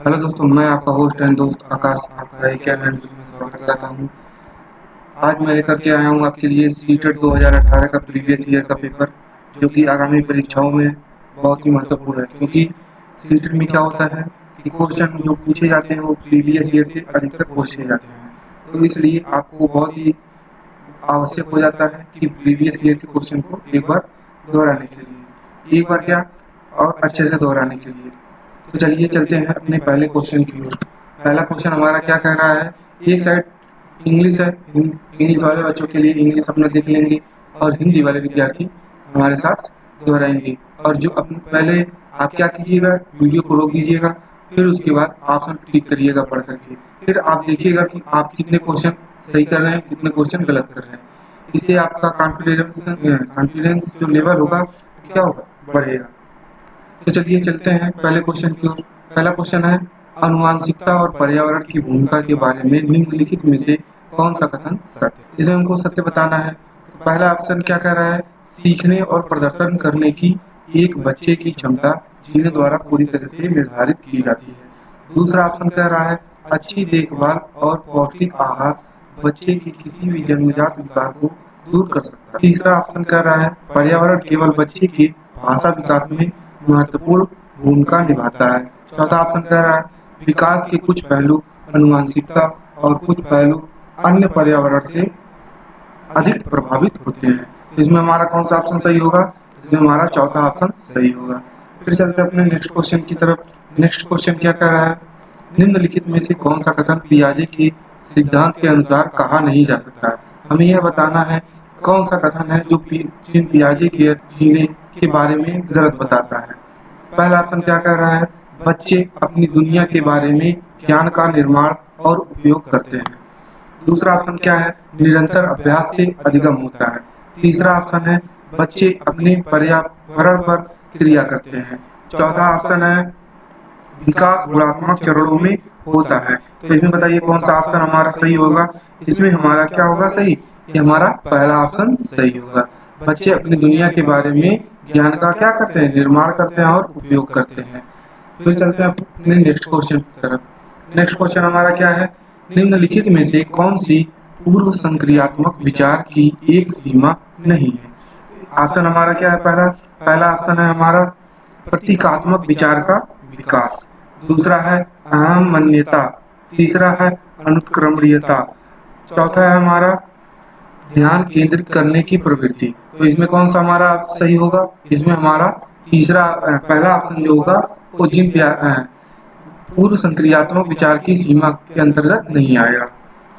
Hello दोस्तों, मैं आपका होस्ट एंड दोस्त आकाश आपका एक नए वीडियो में स्वागत करता हूं। आज मैं लेकर के आया हूं आपके लिए सीटेट 2018 का प्रीवियस ईयर का पेपर, जो कि आगामी परीक्षाओं में बहुत ही महत्वपूर्ण है। क्योंकि सीटेट में क्या होता है कि क्वेश्चन जो पूछे जाते हैं वो प्रीवियस ईयर से अधिकतर पूछे जाते हैं, तो इसलिए आपको बहुत ही आवश्यक हो जाता है कि प्रीवियस ईयर के क्वेश्चन को एक बार दोहराने के लिए, एक बार क्या और अच्छे से दोहराने के लिए। तो चलिए चलते हैं अपने पहले क्वेश्चन की ओर। पहला क्वेश्चन हमारा क्या कह रहा है, एक साइड इंग्लिश है, इंग्लिश वाले बच्चों के लिए इंग्लिश अपना देख लेंगे और हिंदी वाले विद्यार्थी हमारे साथ दोहराएंगे। और जो अपने पहले आप क्या कीजिएगा, वीडियो को रोक दीजिएगा, फिर उसके बाद ऑप्शन टिक करिएगा पढ़ करके, फिर आप देखिएगा कि आप कितने क्वेश्चन सही कर रहे हैं, कितने क्वेश्चन गलत कर रहे हैं। इससे आपका कॉन्फिडेंस जो लेवल होगा क्या होगा, बढ़ेगा। तो चलिए चलते हैं पहले क्वेश्चन की ओर। पहला क्वेश्चन है, आनुवांशिकता और पर्यावरण की भूमिका के बारे में निम्नलिखित में से कौन सा कथन सत्य है। इसे हमको सत्य बताना है। तो पहला ऑप्शन क्या कह रहा है, सीखने और प्रदर्शन करने की एक बच्चे की क्षमता जीनों द्वारा पूरी तरह से निर्धारित की जाती है। दूसरा ऑप्शन कह रहा है, अच्छी देखभाल और पौष्टिक आहार बच्चे की किसी भी जन्मजात विकार को दूर कर सकता है। तीसरा ऑप्शन कह रहा है, पर्यावरण केवल बच्चे के भाषा विकास में महत्वपूर्ण भूमिका निभाता है। चौथा ऑप्शन कह रहा है, विकास के कुछ पहलू आनुवंशिकता और कुछ पहलू अन्य पर्यावरण से अधिक प्रभावित होते हैं। तो इसमें हमारा कौन सा ऑप्शन सही होगा, इसमें हमारा चौथा ऑप्शन सही होगा। फिर चलते हैं अपने नेक्स्ट क्वेश्चन की तरफ। नेक्स्ट क्वेश्चन क्या कह रहा है, निम्नलिखित में से कौन सा कथन पियाजे के सिद्धांत के अनुसार कहा नहीं जा सकता है। हमें यह बताना है कौन सा कथन है जो पियाजे के जीने के बारे में गलत बताता है। पहला ऑप्शन क्या कह रहा है, बच्चे अपनी दुनिया के बारे में ज्ञान का निर्माण और उपयोग करते हैं। दूसरा ऑप्शन क्या है, निरंतर अभ्यास से अधिगम होता है। तीसरा ऑप्शन है, बच्चे अपने पर्यावरण पर क्रिया करते हैं। चौथा ऑप्शन है, विकास गुणात्मक चरणों में होता है। तो इसमें बताइए कौन सा ऑप्शन हमारा सही होगा। इसमें हमारा क्या होगा सही, ये हमारा पहला ऑप्शन सही होगा। बच्चे अपनी दुनिया के बारे में ज्ञान का क्या करते हैं, निर्माण करते हैं और उपयोग करते हैं। फिर चलते हैं अपने नेक्स्ट क्वेश्चन की तरफ। नेक्स्ट क्वेश्चन हमारा क्या है, निम्नलिखित में से कौन सी पूर्व संक्रियात्मक विचार की एक सीमा नहीं है। ऑप्शन हमारा क्या है, पहला ऑप्शन है हमारा प्रतीकात्मक विचार का विकास। दूसरा है अहम मान्यता। तीसरा है अनुत्क्रमणीयता। चौथा है हमारा ध्यान केंद्रित करने की प्रवृत्ति। तो इसमें कौन सा हमारा सही होगा, इसमें हमारा तीसरा पहला ऑप्शन जो होगा वो जिन पूर्व संक्रियात्मक विचार की सीमा के अंतर्गत नहीं आएगा।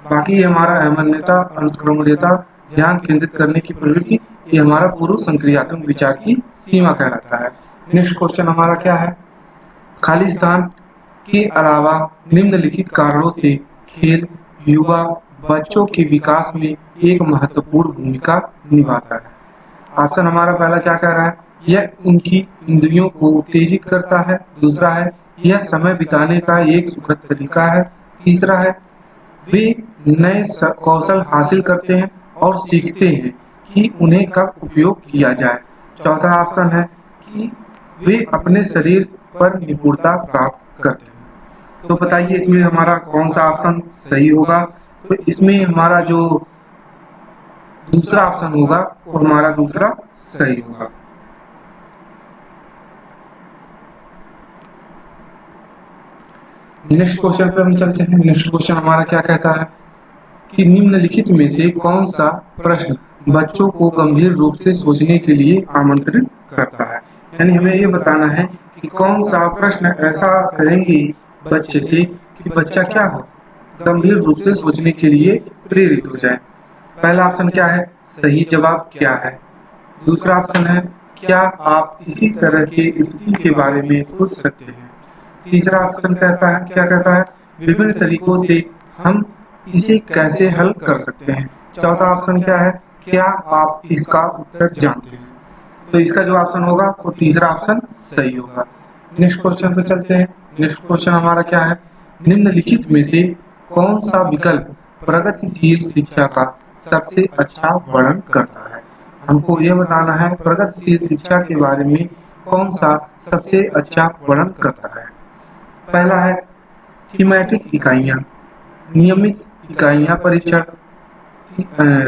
बाकी हमारा अहमन्यता, अनुत्क्रमणीयता, ध्यान केंद्रित करने की प्रवृत्ति, ये हमारा पूर्व संक्रियात्मक विचार की सीमा कहलाता है। नेक्स्ट क्वेश्चन हमारा क्या है, खालिस्तान के अलावा निम्नलिखित कारणों से खेल युवा बच्चों के विकास में एक महत्वपूर्ण भूमिका निभाता है। ऑप्शन हमारा पहला क्या कह रहा है, यह उनकी इंद्रियों को उत्तेजित करता है। दूसरा है, यह समय बिताने का एक सुखद तरीका है। तीसरा है, वे नए कौशल हासिल करते हैं और सीखते हैं कि उन्हें कब उपयोग किया जाए। चौथा ऑप्शन है कि वे अपने शरीर पर निपुणता प्राप्त करते हैं। तो बताइए इसमें हमारा कौन सा ऑप्शन सही होगा। तो इसमें हमारा जो दूसरा ऑप्शन होगा वो हमारा दूसरा सही होगा। नेक्स्ट क्वेश्चन पे हम चलते हैं। नेक्स्ट क्वेश्चन हमारा क्या कहता है कि निम्नलिखित में से कौन सा प्रश्न बच्चों को गंभीर रूप से सोचने के लिए आमंत्रित करता है। यानी हमें ये बताना है कि कौन सा प्रश्न ऐसा करेंगे बच्चे से कि बच्चा क्या हो, गंभीर रूप से सोचने के लिए प्रेरित हो जाए। पहला ऑप्शन क्या है, सही जवाब क्या है। दूसरा ऑप्शन है, क्या आप इसी तरह की स्थिति के बारे में सोच सकते हैं। तीसरा ऑप्शन कहता है, क्या कहता है, विभिन्न तरीकों से हम इसे कैसे हल कर सकते हैं। चौथा ऑप्शन क्या है, क्या आप इसका उत्तर जानते हैं। तो इसका जो ऑप्शन होगा वो तीसरा ऑप्शन सही होगा। नेक्स्ट क्वेश्चन पे चलते हैं। नेक्स्ट क्वेश्चन हमारा क्या है, निम्नलिखित में से कौन सा विकल्प प्रगतिशील शिक्षा का सबसे अच्छा वर्णन करता है। हमको यह बताना है प्रगतिशील शिक्षा के बारे में कौन सा सबसे अच्छा वर्णन करता है। पहला है थीमेटिक इकाइयाँ, नियमित इकाइयाँ परीक्षण,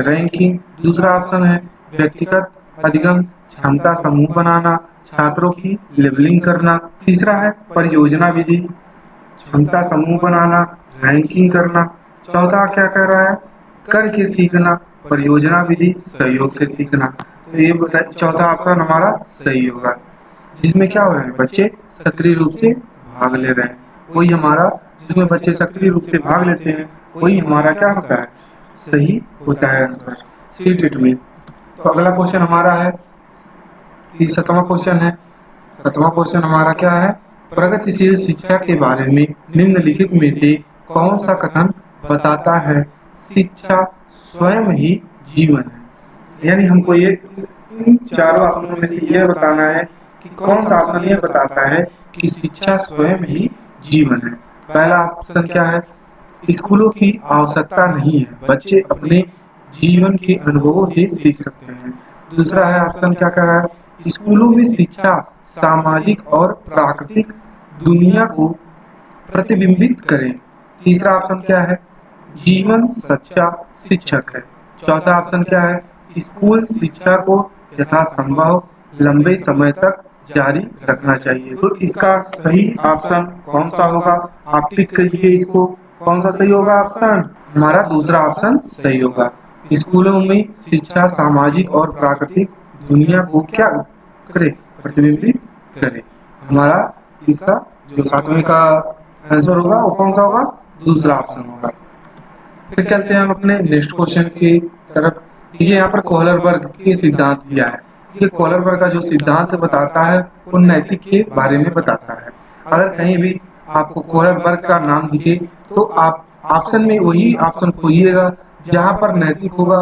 रैंकिंग। दूसरा ऑप्शन है व्यक्तिगत अधिगम, क्षमता समूह बनाना, छात्रों की लेबलिंग करना। तीसरा है परियोजना विधि, क्षमता समूह बनाना, रैंकिंग करना। चौथा क्या कह रहा है, करके सीखना, परियोजना विधि, सहयोग से सीखना। तो ये चौथा ऑप्शन हमारा सही होगा, जिसमें क्या हो रहा है, बच्चे सक्रिय रूप से भाग ले रहे हैं। वही हमारा, जिसमें बच्चे सक्रिय रूप से भाग लेते हैं, वही हमारा क्या होता है, सही होता है आंसर सी टेट में। तो अगला क्वेश्चन हमारा है 7वां क्वेश्चन है। 7वां क्वेश्चन हमारा क्या है, प्रगतिशील शिक्षा के बारे में निम्नलिखित में से कौन सा कथन बताता है शिक्षा स्वयं ही जीवन है। यानी हमको ये इन चारों ऑप्शनों में से यह बताना है कि कौन सा ऑप्शन ये बताता है कि शिक्षा स्वयं ही जीवन है। पहला ऑप्शन क्या है, स्कूलों की आवश्यकता नहीं है, बच्चे अपने जीवन के अनुभवों से सीख सकते हैं। दूसरा है ऑप्शन क्या कह रहा है, स्कूलों में शिक्षा सामाजिक और प्राकृतिक दुनिया को प्रतिबिंबित करे। तीसरा ऑप्शन क्या है, जीवन सच्चा शिक्षक है। चौथा ऑप्शन क्या है, स्कूल शिक्षा को यथासंभव लंबे समय तक जारी रखना चाहिए। तो इसका सही ऑप्शन कौन सा होगा, आप टिक करिए इसको। कौन सा सही होगा ऑप्शन, हमारा दूसरा ऑप्शन सही होगा। स्कूलों में शिक्षा सामाजिक और प्राकृतिक दुनिया को क्या करे, प्रतिबिंबित करे। हमारा इसका जो 7वें का आंसर होगा वो कौन सा होगा, दूसरा ऑप्शन होगा। फिर चलते हैं हम अपने नेक्स्ट क्वेश्चन की तरफ। ये यहाँ पर कोहलरबर्ग के सिद्धांत दिया है। ये कोहलरबर्ग का जो सिद्धांत बताता है वो नैतिक के बारे में बताता है। अगर कहीं भी आपको कोहलरबर्ग का नाम दिखे तो आप ऑप्शन में वही ऑप्शन खोजिएगा जहाँ पर नैतिक होगा,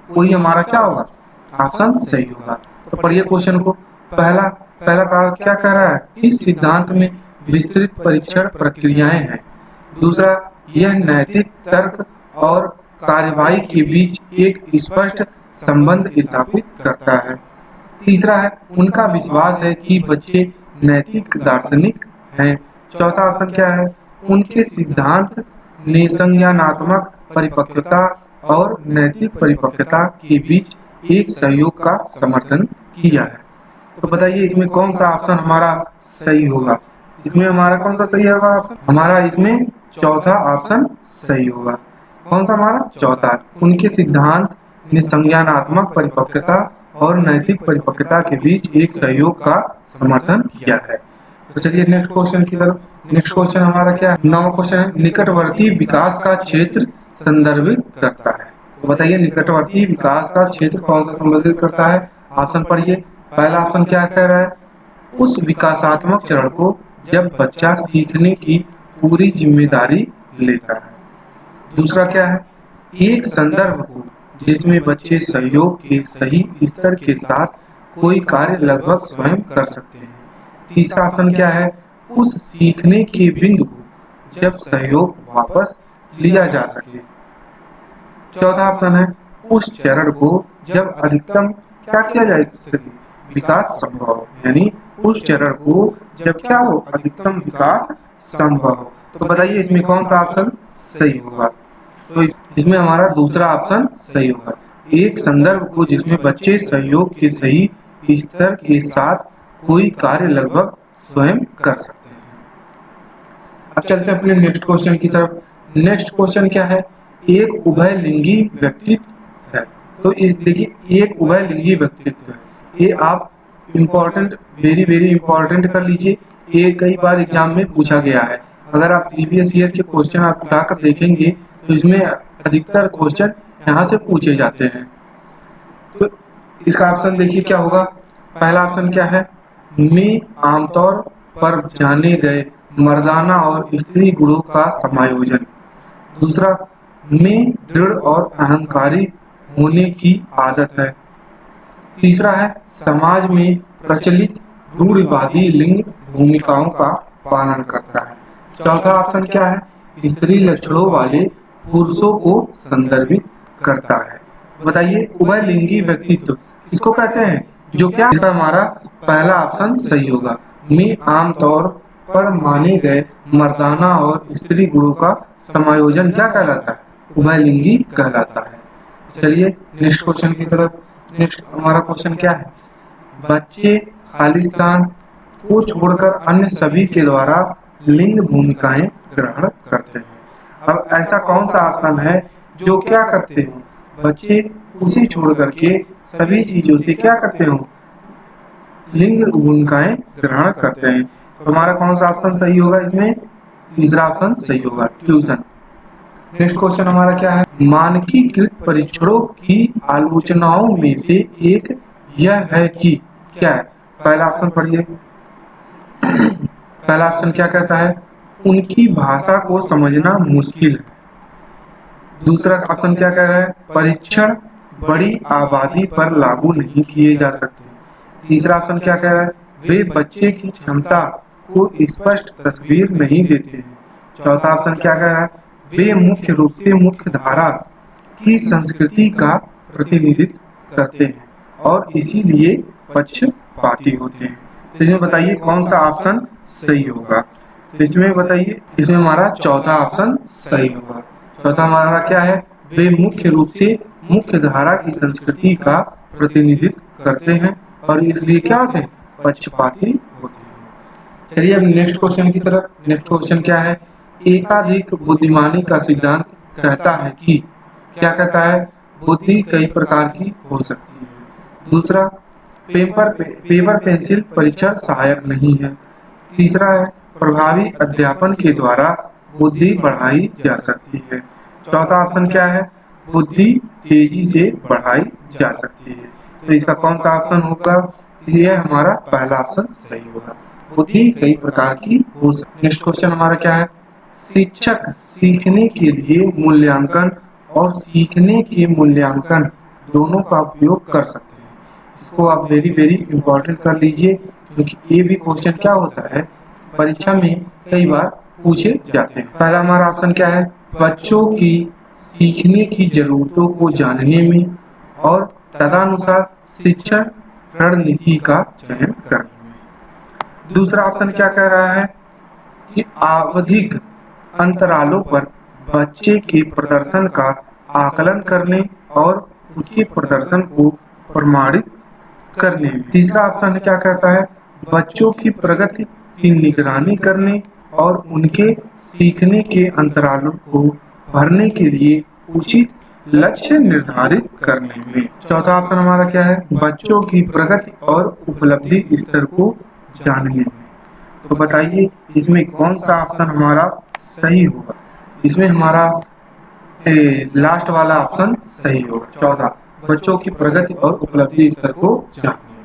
वही हमारा क्या होगा, ऑप्शन सही होगा। तो पढ़िए क्वेश्चन को। पहला क्या कह रहा है, इस सिद्धांत में विस्तृत परीक्षण प्रक्रियाएं हैं। दूसरा, यह नैतिक तर्क और कार्यवाही के बीच एक स्पष्ट संबंध स्थापित करता है। तीसरा है, उनका विश्वास है कि बच्चे नैतिक दार्शनिक हैं। चौथा ऑप्शन क्या है, उनके सिद्धांत ने संज्ञानात्मक परिपक्वता और नैतिक परिपक्वता के बीच एक सहयोग का समर्थन किया है। तो बताइए इसमें कौन सा ऑप्शन हमारा सही होगा। इसमें हमारा कौन सा सही होगा ऑप्शन, हमारा इसमें चौथा ऑप्शन सही होगा। कौन सा हमारा, चौथा, उनके सिद्धांत ने संज्ञानात्मक परिपक्वता और नैतिक परिपक्वता के बीच एक सहयोग का समर्थन किया है। तो चलिए नेक्स्ट क्वेश्चन की तरफ। नेक्स्ट क्वेश्चन हमारा क्या है, 9वां क्वेश्चन है, निकटवर्ती विकास का क्षेत्र संदर्भित करता है। तो बताइए निकटवर्ती विकास का क्षेत्र कौन सा संदर्भित करता है। ऑप्शन पढ़िए। पहला ऑप्शन क्या कह रहा है, उस विकासात्मक चरण को जब बच्चा सीखने की पूरी जिम्मेदारी लेता है। दूसरा क्या है, एक संदर्भ को जिसमें बच्चे सहयोग के सही स्तर के साथ कोई कार्य लगभग स्वयं कर सकते हैं। तीसरा ऑप्शन क्या है, उस सीखने के बिंदु को जब सहयोग वापस लिया जा सके। चौथा ऑप्शन है, उस चरण को जब अधिकतम क्या किया जा सके, विकास संभव हो। यानी उस चरण को जब क्या हो, अधिकतम विकास संभव हो। तो बताइए इसमें कौन सा ऑप्शन सही होगा। तो इसमें हमारा दूसरा ऑप्शन सही होगा, एक संदर्भ को जिसमें बच्चे सहयोग के सही स्तर के साथ कोई कार्य लगभग स्वयं कर सकते हैं। अब चलते हैं अपने नेक्स्ट क्वेश्चन की तरफ। नेक्स्ट क्वेश्चन क्या है, एक उभयलिंगी व्यक्तित्व है। तो इस देखिए एक उभयलिंगी व्यक्तित्व है, ये आप इम्पोर्टेंट, वेरी इम्पोर्टेंट कर लीजिए। ये कई बार एग्जाम में पूछा गया है। अगर आप प्रीवियस ईयर के क्वेश्चन आप उठाकर देखेंगे तो इसमें अधिकतर क्वेश्चन यहाँ से पूछे जाते हैं। तो इसका ऑप्शन देखिए क्या होगा। पहला ऑप्शन क्या है, में आमतौर पर जाने गए मर्दाना और स्त्री गुणों का समायोजन। दूसरा, में दृढ़ और अहंकारी होने की आदत है। तीसरा है, समाज में प्रचलित रूढ़िवादी लिंग भूमिकाओं का पालन करता है। चौथा ऑप्शन क्या है, स्त्री लक्षणों वाले पुरुषों को संदर्भित करता है। बताइए उभयलिंगी व्यक्तित्व किसको कहते हैं, जो क्या, इसका हमारा पहला ऑप्शन सही होगा, में आमतौर पर माने गए मर्दाना और स्त्री गुणों का समायोजन क्या कहलाता है? उभयलिंगी कहलाता है। चलिए नेक्स्ट क्वेश्चन की तरफ। नेक्स्ट हमारा क्वेश्चन क्या है? बच्चे खालिस्तान को छोड़कर अन्य सभी के द्वारा लिंग भूमिकाएं ग्रहण करते हैं। अब ऐसा कौन सा ऑप्शन है जो क्या करते हो? बच्चे उसे छोड़ करके सभी चीजों से क्या करते हो? लिंग भूमिकाएं ग्रहण करते हैं। तो हमारा कौन सा ऑप्शन सही होगा इसमें? तीसरा ऑप्शन सही होगा, ट्यूशन। नेक्स्ट क्वेश्चन हमारा क्या है? मानकीकृत परीक्षणों की आलोचनाओं में से एक यह है कि क्या है? पहला ऑप्शन पढ़िए। पहला ऑप्शन क्या कहता है? उनकी भाषा को समझना मुश्किल है। दूसरा ऑप्शन क्या कह रहा है? परीक्षण बड़ी आबादी पर लागू नहीं किए जा सकते। तीसरा ऑप्शन क्या कह रहा है? वे बच्चे की क्षमता को स्पष्ट तस्वीर नहीं देते हैं। चौथा ऑप्शन क्या कह रहा है? वे मुख्य रूप से मुख्य धारा की संस्कृति का प्रतिनिधित्व करते हैं और इसीलिए पक्षपाती होते हैं। तो इसमें बताइए कौन सा ऑप्शन सही होगा? तो इसमें बताइए, इसमें हमारा चौथा ऑप्शन सही होगा। चौथा हमारा क्या है? वे मुख्य रूप से मुख्य धारा की संस्कृति का प्रतिनिधित्व करते हैं और इसलिए क्या होते हैं? पक्षपाती होते हैं। चलिए अब नेक्स्ट क्वेश्चन की तरफ। नेक्स्ट क्वेश्चन क्या है? एकाधिक बुद्धिमानी का सिद्धांत कहता है कि क्या कहता है? बुद्धि कई प्रकार की हो सकती है। दूसरा, पेपर पेंसिल परीक्षण सहायक नहीं है। तीसरा है, प्रभावी अध्यापन के द्वारा बुद्धि बढ़ाई जा सकती है। चौथा ऑप्शन क्या है? बुद्धि तेजी से बढ़ाई जा सकती है। तो इसका कौन सा ऑप्शन होगा? यह हमारा पहला ऑप्शन सही होगा, बुद्धि कई प्रकार की हो सकती है। नेक्स्ट क्वेश्चन हमारा क्या है? शिक्षक सीखने के लिए मूल्यांकन और सीखने के मूल्यांकन दोनों का उपयोग कर सकते हैं। इसको आप वेरी वेरी इंपॉर्टेंट कर लीजिए, क्योंकि ये भी क्वेश्चन क्या होता है, परीक्षा में कई बार पूछे जाते हैं। पहला हमारा ऑप्शन क्या है? बच्चों की सीखने की जरूरतों को जानने में और तदनुसार शिक्षण रणनीति का चयन करने में। दूसरा ऑप्शन क्या कह रहा है कि आवधिक अंतरालों पर बच्चे के प्रदर्शन का आकलन करने और उसके प्रदर्शन को प्रमाणित करने में। तीसरा ऑप्शन क्या कहता है? बच्चों की प्रगति की निगरानी करने और उनके सीखने के अंतरालों को भरने के लिए उचित लक्ष्य निर्धारित करने में। चौथा ऑप्शन हमारा क्या है? बच्चों की प्रगति और उपलब्धि स्तर को जानने में। तो बताइए इसमें कौन सा ऑप्शन हमारा सही होगा? इसमें हमारा लास्ट वाला ऑप्शन सही होगा, 14, बच्चों की प्रगति और उपलब्धि स्तर को जानने में।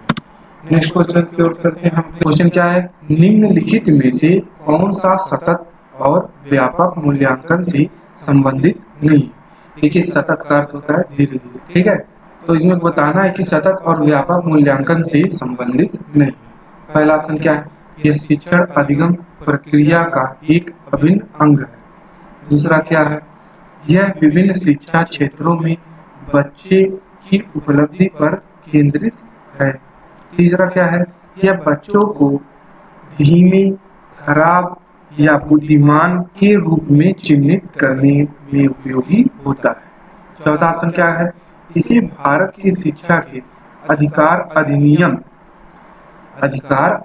नेक्स्ट क्वेश्चन की ओर चलते हैं हम। क्वेश्चन क्या है? निम्नलिखित में से कौन सा सतत और व्यापक मूल्यांकन से संबंधित नहीं? देखिए सतत का अर्थ होता है धीरे धीरे, ठीक है? तो इसमें बताना है कि सतत और व्यापक मूल्यांकन से संबंधित नहीं। पहला ऑप्शन क्या है? यह शिक्षण अधिगम प्रक्रिया का एक अभिन्न अंग है। दूसरा क्या है? यह विभिन्न शिक्षा क्षेत्रों में बच्चे की उपलब्धि पर केंद्रित है। तीसरा क्या है? यह बच्चों को धीमे, खराब या बुद्धिमान के रूप में चिन्हित करने में उपयोगी होता है। चौथा ऑप्शन क्या है? इसे भारत की शिक्षा के अधिकार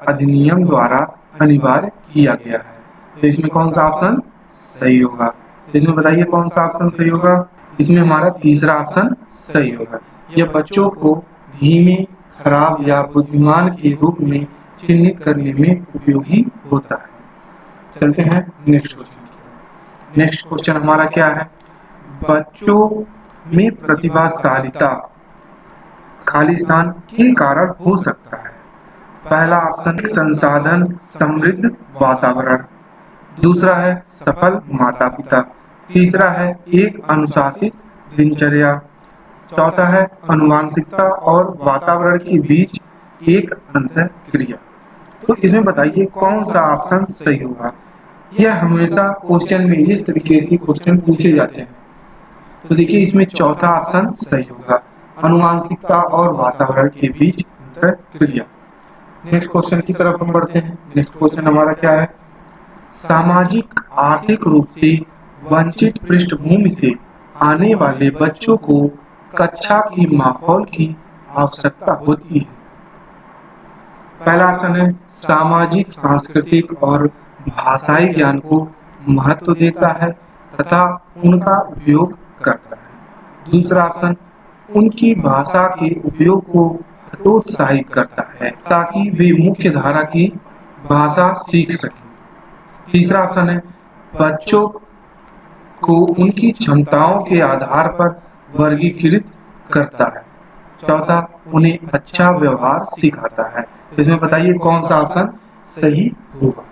अधिनियम द्वारा अनिवार्य किया गया है। तो इसमें कौन सा ऑप्शन सही होगा? तो इसमें बताइए कौन सा ऑप्शन सही होगा? इसमें हमारा तीसरा ऑप्शन सही होगा। यह बच्चों को धीमे, खराब या बुद्धिमान के रूप में चिन्हित करने में उपयोगी होता है। चलते हैं नेक्स्ट क्वेश्चन। नेक्स्ट क्वेश्चन हमारा क्या है? बच्चों में प्रतिभाशालिता खालिस्तान के कारण हो सकता है। पहला ऑप्शन संसाधन समृद्ध वातावरण। दूसरा है सफल माता पिता। तीसरा है एक अनुशासित दिनचर्या। चौथा है अनुवांशिकता और वातावरण के बीच एक अंतःक्रिया। तो इसमें बताइए कौन सा ऑप्शन सही होगा? यह हमेशा क्वेश्चन में इस तरीके से क्वेश्चन पूछे जाते हैं। तो देखिए इसमें चौथा ऑप्शन सही होगा, अनुवांशिकता और वातावरण के बीच अंतःक्रिया। नेक्स्ट क्वेश्चन की तरफ हम बढ़ते हैं। नेक्स्ट क्वेश्चन हमारा क्या है? सामाजिक आर्थिक रूप से वंचित पृष्ठभूमि से आने वाले बच्चों को कक्षा की माहौल की आवश्यकता होती है। पहला ऑप्शन है सामाजिक, सांस्कृतिक और भाषाई ज्ञान को महत्व देता है तथा उनका उपयोग करता है। दूसरा ऑप्शन उनकी भाषा के उपयोग को हतोत्साहित करता है ताकि वे मुख्य धारा की भाषा सीख सकें। तीसरा ऑप्शन है बच्चों को उनकी क्षमताओं के आधार पर वर्गीकृत करता है। चौथा, उन्हें अच्छा व्यवहार सिखाता है। तो इसमें बताइए कौन सा ऑप्शन सही होगा।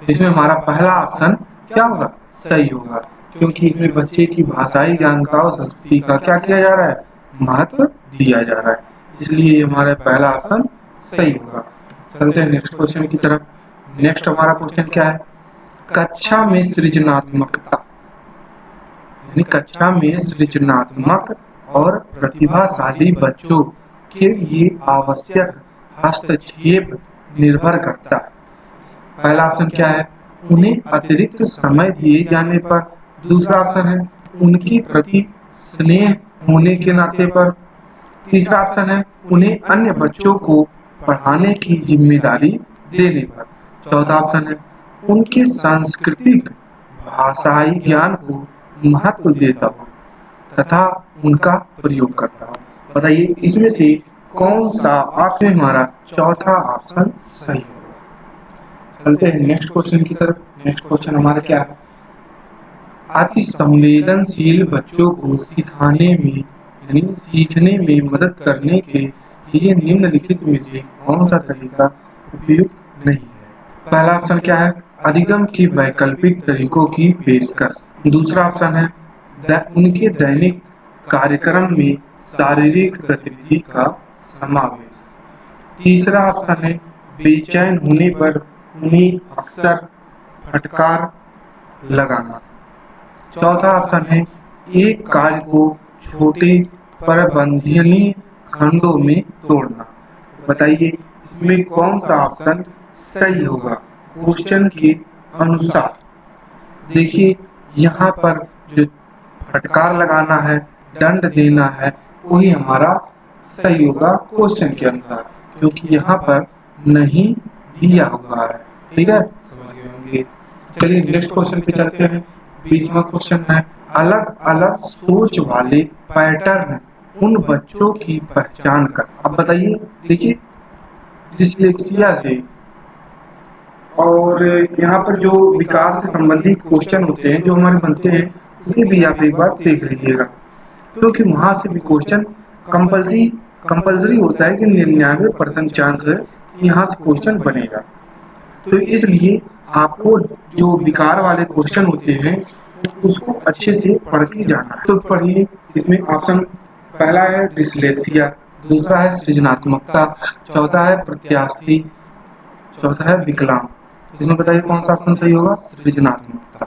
इसमें हमारा पहला ऑप्शन क्या होगा, सही होगा, क्योंकि इसमें बच्चे की भाषाई ज्ञान का और संस्कृति का क्या किया जा रहा है, महत्व दिया जा रहा है, इसलिए हमारा पहला ऑप्शन सही होगा। चलते हैं नेक्स्ट क्वेश्चन की तरफ। नेक्स्ट हमारा क्वेश्चन क्या है, कक्षा में सृजनात्मकता, यानी कक्षा में सृजनात्मक और प्रतिभाशाली बच्चों के लिए आवश्यक हस्तक्षेप निर्भर करता है। पहला ऑप्शन क्या है, उन्हें अतिरिक्त समय दिए जाने पर। दूसरा ऑप्शन है उनके प्रति स्नेह होने के नाते पर। तीसरा ऑप्शन है उन्हें अन्य बच्चों को पढ़ाने की जिम्मेदारी देने पर। चौथा ऑप्शन है उनके सांस्कृतिक भाषाई ज्ञान को महत्व देता हो तथा उनका प्रयोग करता हो। बताइए इसमें से कौन सा ऑप्शन हमारा चौथा ऑप्शन सही होगा। चलते हैं नेक्स्ट क्वेश्चन की तरफ। नेक्स्ट क्वेश्चन हमारा क्या है, अति संवेदनशील बच्चों को सिखाने में यानी सीखने में मदद करने के लिए निम्नलिखित में से कौन सा तरीका उपयुक्त नहीं है। पहला ऑप्शन क्या है, अधिगम के वैकल्पिक तरीकों की पेशकश। दूसरा ऑप्शन है उनके दैनिक कार्यक्रम में शारीरिक गतिविधि का समावेश। तीसरा ऑप्शन है बेचैन होने पर उन्हें अक्सर फटकार लगाना। चौथा ऑप्शन है एक कार्य को छोटे प्रबंधनीय खंडों में तोड़ना। बताइए इसमें कौन सा ऑप्शन सही होगा क्वेश्चन के अनुसार। देखिए यहाँ पर जो फटकार लगाना है, दंड देना है, वही हमारा सही होगा क्वेश्चन के अनुसार, क्योंकि यहाँ पर नहीं दिया हुआ है। ठीक है, समझ गए होंगे। चलिए नेक्स्ट क्वेश्चन पे चलते हैं। 20वां क्वेश्चन है, अलग अलग सोच वाले पैटर्न उन बच्चों की पहचान कर। अब बताइए, देखिए डिस्लेक्सिया से और यहाँ पर जो विकास से संबंधित क्वेश्चन होते हैं जो हमारे बनते हैं, उसे भी आप एक बार देख लीजिएगा, क्योंकि वहां से भी क्वेश्चन कंपल्सरी होता है कि 99% चांस है कि यहाँ से क्वेश्चन बनेगा। तो इसलिए आपको जो विकार वाले क्वेश्चन होते हैं उसको अच्छे से पढ़ के जाना है। तो पढ़िए, इसमें ऑप्शन पहला है डिस्लेक्सिया, दूसरा है सृजनात्मकता, चौथा है प्रत्यास्थी, चौथा है विकलांग। इसमें बताइए कौन सा ऑप्शन सही होगा, सृजनात्मकता।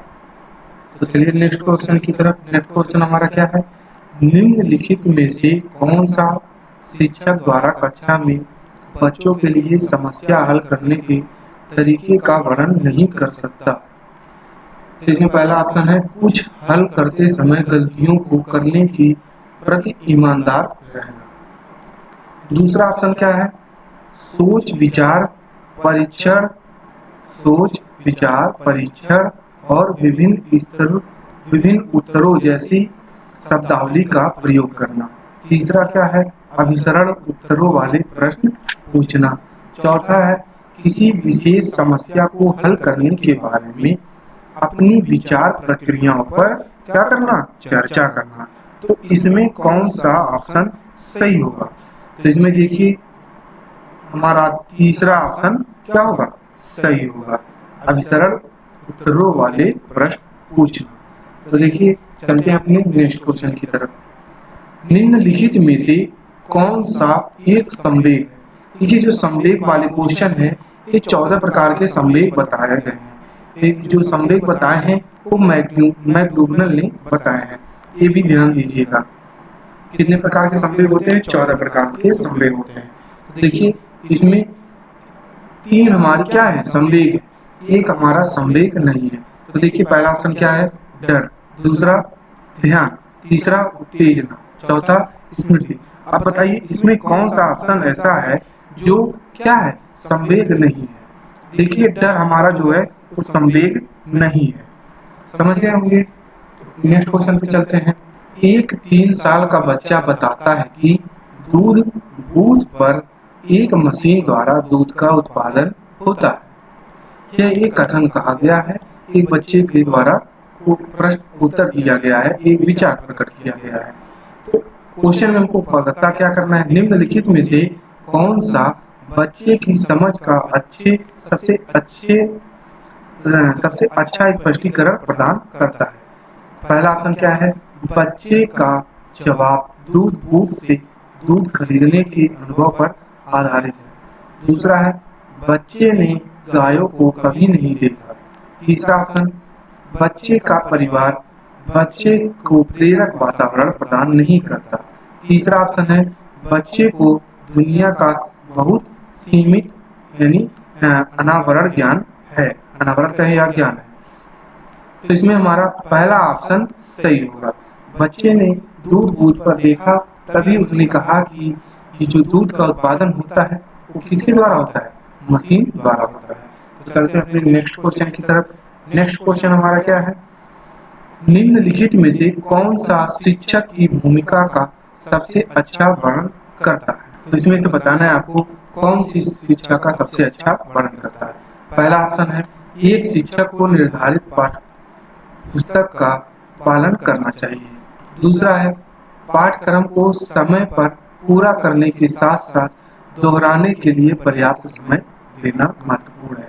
तो चलिए नेक्स्ट क्वेश्चन की तरफ। नेक्स्ट क्वेश्चन हमारा क्या है, निम्नलिखित में से कौन सा शिक्षक द्वारा कक्षा में बच्चों के लिए समस्या हल करने के तरीके का वर्णन नहीं कर सकता। तो इसमें पहला ऑप्शन है कुछ हल करते समय गलतियों को करने की प्रति ईमानदार रहना। दूसरा ऑप्शन क्या है, सोच विचार परीक्षण और विभिन्न उत्तरों जैसी शब्दावली का प्रयोग करना। तीसरा क्या है, अभिसरण उत्तरों वाले प्रश्न पूछना। चौथा है किसी विशेष समस्या को हल करने के बारे में अपनी विचार प्रक्रियाओं पर क्या करना, चर्चा करना। तो इसमें कौन सा ऑप्शन सही होगा। तो इसमें देखिए हमारा तीसरा ऑप्शन क्या होगा, सही होगा, अभिसरण उत्तरों वाले प्रश्न पूछना। तो देखिए चलते हैं अपने नेक्स्ट क्वेश्चन की तरफ। निम्नलिखित में से कौन सा एक संवेग है। देखिए जो संवेग वाले क्वेश्चन है ये 14 प्रकार के संवेग बताए गए हैं। जो संवेग बताए हैं वो मैक्डोगल ने बताए हैं, ये भी ध्यान दीजिएगा। कितने प्रकार के संवेग होते हैं, 14 प्रकार के संवेग होते हैं। तो देखिए इसमें 3 हमारे क्या है, संवेग। एक हमारा संवेग नहीं है। तो देखिए पहला ऑप्शन क्या है, डर, दूसरा ध्यान, तीसरा उत्तेजना, चौथा स्मृति। अब बताइए इसमें कौन सा ऑप्शन ऐसा है जो क्या है, संवेग नहीं है। देखिए डर हमारा जो है वो संवेग नहीं है, समझ गए होंगे। नेक्स्ट क्वेश्चन पे चलते हैं। एक 3 साल का बच्चा बताता है कि दूध बूथ पर एक मशीन द्वारा दूध का उत्पादन होता है। यह एक कथन कहा गया है, एक बच्चे के द्वारा प्रश्न उत्तर दिया गया है, एक विचार प्रकट किया गया है। तो क्वेश्चन में हमको पता क्या करना है, निम्नलिखित में से कौन सा बच्चे की समझ का सबसे अच्छा स्पष्टीकरण प्रदान करता है। पहला ऑप्शन क्या है, बच्चे का जवाब दूध बूथ से दूध खरीदने के अनुभव पर आधारित है। दूसरा है, बच्चे ने गायों को कभी नहीं देखा। तीसरा ऑप्शन, बच्चे का परिवार बच्चे को प्रेरक वातावरण प्रदान नहीं करता। तीसरा ऑप्शन है, बच्चे को दुनिया का बहुत सीमित यानी अनावरण ज्ञान है, अनावरण है या ज्ञान है। तो इसमें हमारा पहला ऑप्शन सही होगा। बच्चे ने दूध बूथ पर देखा तभी उसने कहा कि ये जो दूध का उत्पादन होता है वो किसके द्वारा होता है, मशीन द्वारा होता है। तो चलते हैं अपने नेक्स्ट क्वेश्चन की तरफ। नेक्स्ट क्वेश्चन हमारा क्या है, निम्नलिखित में से कौन सा शिक्षक की भूमिका का सबसे अच्छा वर्णन करता है। तो इसमें से बताना है आपको कौन सी शिक्षा का सबसे अच्छा वर्णन करता है। पहला ऑप्शन है, एक शिक्षक को निर्धारित पाठ पुस्तक का पालन करना चाहिए। दूसरा है, पाठ्यक्रम को समय पर पूरा करने के साथ साथ दोहराने के लिए पर्याप्त समय देना महत्वपूर्ण है।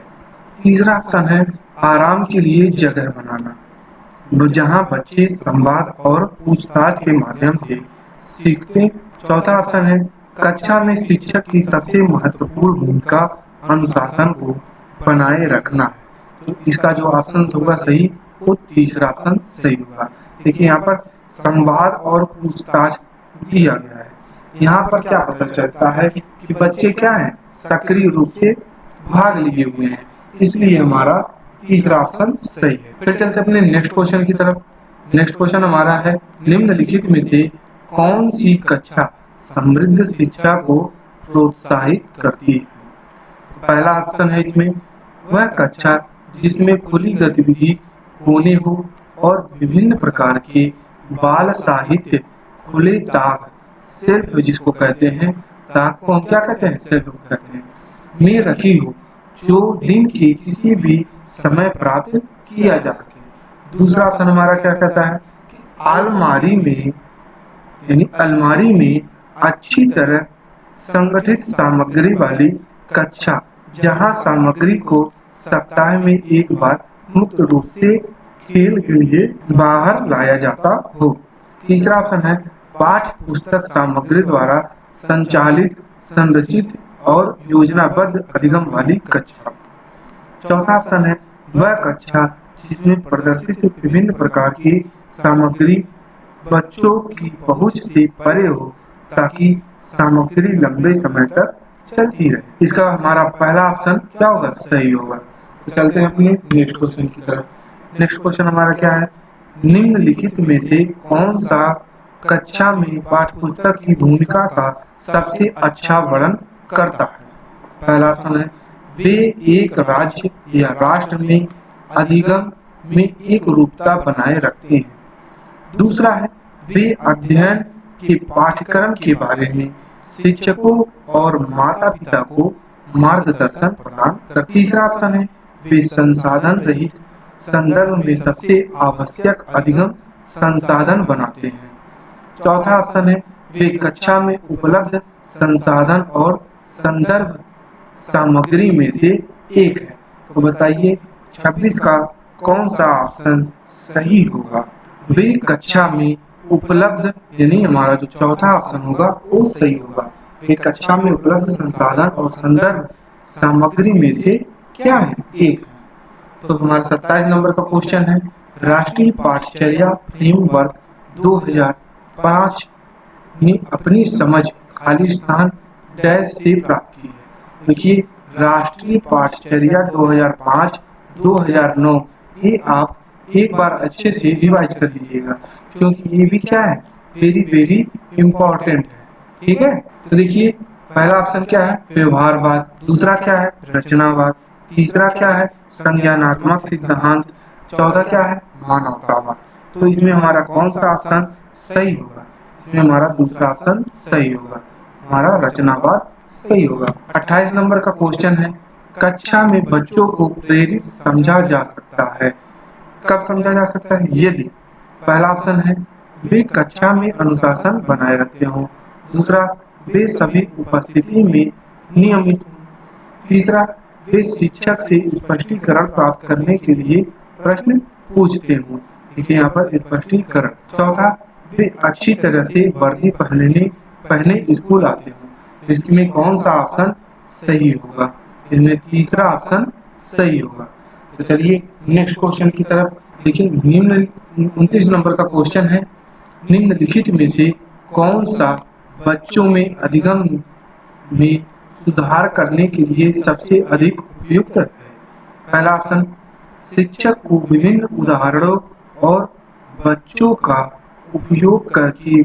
तीसरा ऑप्शन है, आराम के लिए जगह बनाना जहां बच्चे संवाद और पूछताछ के माध्यम से सीखते। चौथा ऑप्शन है, कक्षा में शिक्षक की सबसे महत्वपूर्ण भूमिका अनुशासन को बनाए रखना है। तो इसका जो ऑप्शन होगा सही वो तीसरा ऑप्शन सही होगा। देखिए यहाँ पर संवाद और पूछताछ दिया गया है। यहाँ पर क्या पता चलता है कि बच्चे क्या हैं, सक्रिय रूप से भाग लिए हुए हैं, इसलिए हमारा तीसरा ऑप्शन सही है। फिर चलते अपने नेक्स्ट क्वेश्चन की तरफ। नेक्स्ट क्वेश्चन हमारा है, निम्नलिखित में से कौन सी कक्षा समृद्ध शिक्षा को प्रोत्साहित करती है। तो पहला ऑप्शन है इसमें, वह कक्षा जिसमें खुली गतिविधि कोने हो और विभिन्न प्रकार के बाल साहित्य खुले ताक सेल्फ जिसको कहते हैं, ताक को हम क्या कहते हैं, सेल्फ कहते हैं, में रखी हो जो दिन के किसी भी समय प्राप्त किया जा सके। दूसरा ऑप्शन हमारा क्या कहता है कि अलमारी में अच्छी तरह संगठित सामग्री वाली कक्षा जहां सामग्री को सप्ताह में एक बार मुक्त रूप से खेल के लिए बाहर लाया जाता हो। तीसरा ऑप्शन है, पाठ्य पुस्तक सामग्री द्वारा संचालित संरचित और योजनाबद्ध अधिगम वाली कक्षा। चौथा ऑप्शन है, वह कक्षा जिसमें प्रदर्शित विभिन्न प्रकार की सामग्री बच्चों की पहुंच से परे हो ताकि सामग्री लंबे समय तक चलती रहे। इसका हमारा पहला ऑप्शन क्या होगा, सही होगा। तो चलते हैं अपने नेक्स्ट क्वेश्चन की तरफ। नेक्स्ट क्वेश्चन हमारा क्या है, निम्नलिखित में से कौन सा कक्षा में पाठ्यपुस्तक की भूमिका का सबसे अच्छा वर्णन करता है। पहला ऑप्शन है, वे एक राज्य या राष्ट्र में अधिगम में एक रूपता बनाए रखते हैं। दूसरा है, वे अध्ययन के पाठ्यक्रम के बारे में शिक्षकों और माता पिता को मार्गदर्शन प्रदान करते। तीसरा ऑप्शन है, वे संसाधन रहित संदर्भ में सबसे आवश्यक अधिगम संसाधन बनाते हैं। चौथा ऑप्शन है, वे कक्षा में उपलब्ध संसाधन और संदर्भ सामग्री में से एक है। तो बताइए 26 का कौन सा ऑप्शन सही होगा। वे कक्षा में उपलब्ध यानी हमारा जो चौथा ऑप्शन होगा वो सही होगा। वे कक्षा में उपलब्ध संसाधन और संदर्भ सामग्री में से क्या है, एक है। तो हमारा 27 नंबर का क्वेश्चन है, राष्ट्रीय पाठचर्या फ्रेमवर्क 2005 ने अपनी समझ खाली स्थान डैश से प्राप्त की है। देखिए राष्ट्रीय पाठचर्या 2005 2009। ये आप एक बार अच्छे से रिवाइज कर लीजिएगा, क्योंकि ये भी क्या है, वेरी वेरी इम्पोर्टेंट है। ठीक है, तो देखिए पहला ऑप्शन क्या है, व्यवहारवाद। दूसरा क्या है, रचनावाद। तीसरा क्या है, संज्ञानात्मक सिद्धांत। चौथा क्या है, मानवतावाद। तो इसमें हमारा कौन सा ऑप्शन सही होगा? इसमें हमारा दूसरा ऑप्शन सही होगा, हमारा रचनावाद सही होगा। 28 नंबर का क्वेश्चन है, कक्षा में बच्चों को प्रेरित समझा जा सकता है। कब समझा जा सकता है? यदि पहला ऑप्शन है, वे कक्षा में अनुशासन बनाए रखते हों। दूसरा, वे सभी उपस्थिति में नियमित हों। तीसरा, वे शिक्षक से स्पष्टीकरण प्राप्त करने के लिए प्रश्न पूछते हों। देखिए यहाँ पर स्पष्टीकरण। चौथा, वे अच्छी तरह से वर्दी पहने स्कूल आते हों। इसमें कौन सा ऑप्शन सही होगा? इसमें तीसरा ऑप्शन सही होगा। तो चलिए नेक्स्ट क्वेश्चन की तरफ देखिए। 29 नंबर का क्वेश्चन है, निम्नलिखित में से कौन सा बच्चों में अधिगम में सुधार करने के लिए सबसे अधिक उपयुक्त है? पहला ऑप्शन, शिक्षक को विभिन्न उदाहरणों और बच्चों का उपयोग करके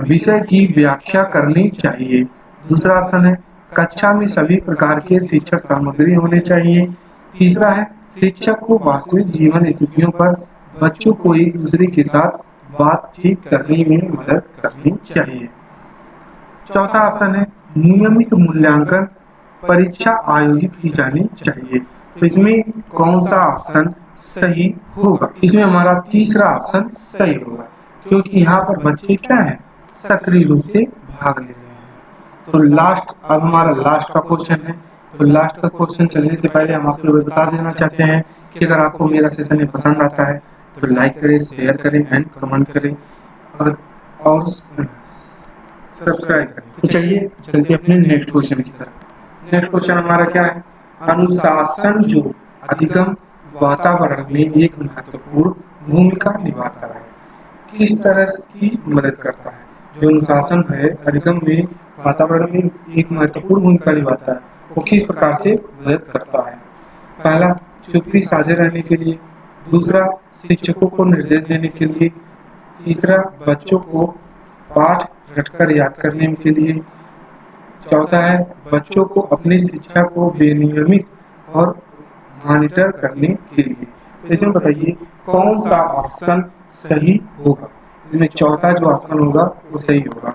विषय की व्याख्या करनी चाहिए। दूसरा ऑप्शन है, कक्षा में सभी प्रकार के शिक्षण सामग्री होने चाहिए। तीसरा है, शिक्षक को वास्तविक जीवन स्थितियों पर बच्चों को एक दूसरे के साथ बातचीत करने में मदद करनी चाहिए। चौथा ऑप्शन है, नियमित मूल्यांकन परीक्षा आयोजित की जानी चाहिए। तो इसमें कौन सा ऑप्शन सही होगा? इसमें हमारा तीसरा ऑप्शन सही होगा, क्योंकि यहाँ पर बच्चे क्या है, सक्रिय रूप से भाग ले रहे हैं। तो लास्ट, अब हमारा लास्ट का क्वेश्चन है। तो लास्ट का क्वेश्चन चलने से पहले हम आपको बता देना चाहते हैं कि अगर आपको मेरा सेशन पसंद आता है तो लाइक करें, शेयर करें एंड कमेंट करें और सब्सक्राइब करें। तो चलिए चलते अपने नेक्स्ट क्वेश्चन की तरफ। नेक्स्ट क्वेश्चन हमारा क्या है, अनुशासन जो अधिगम वातावरण में एक महत्वपूर्ण भूमिका निभाता है, किस तरह की मदद करता है? जो अनुशासन है अधिगम में वातावरण में एक महत्वपूर्ण भूमिका निभाता है, वो किस प्रकार से मदद करता है? पहला, चुप्पी साझे रहने के लिए। दूसरा, शिक्षकों को निर्देश देने के लिए। तीसरा, बच्चों को पाठ रटकर याद करने के लिए। चौथा है, बच्चों को अपनी शिक्षा को विनियमित और मॉनिटर करने के लिए। तो इसमें बताइए कौन सा ऑप्शन सही होगा? इसमें चौथा जो ऑप्शन होगा वो सही होगा।